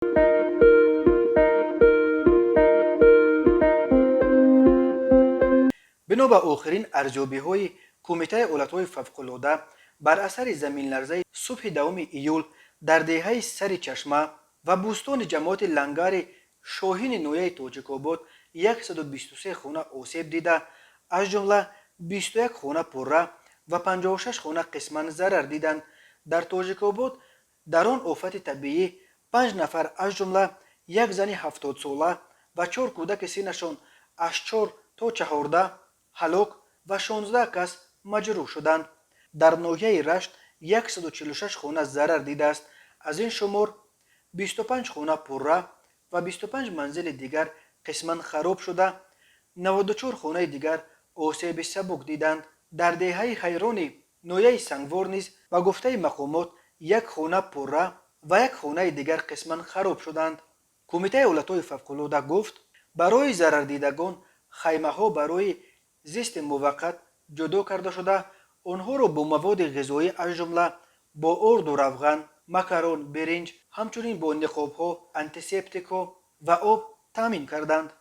بنا به آخرین ارزیابی‌های کمیته ایالت‌های فوق‌العاده بر اثر زمین‌لرزه صبح دوم ایول در دهه سر چشمه و بوستان جماعت لنگر شاهین نویه تاجیک‌آباد 123 خانه آسیب دیده، از جمله 21 خانه پره و 56 خانه قسماً ضرر دیدند. در تاجیک‌آباد در آن آفت طبیعی 5 نفر از جمله یک زن 70 ساله و 4 کودک سنشان از 4 تا 14 هلاک و 16 کس مجروح شدند. در ناحیه رشت 146 خانه ضرر دیده است. از این شمار 25 خانه پره و 25 منزل دیگر قسما خراب شده، 94 خانه دیگر آسیب سبک دیدند. در دهه حیرانی نویه سنگوار نیز به گفته مقامات یک خانه پره و یک خانه دیگر قسما خراب شدند. کمیته ایالت‌های فوق‌العاده گفت برای ضرر دیدگان خیمه ها برای زیست موقت جدا کرده شده، آنها را با مواد غذایی از جمله با ارد و روغن، مکرون، برنج، همچنین با نقاب ها، انتیسپتیک ها و آب تامین کردند.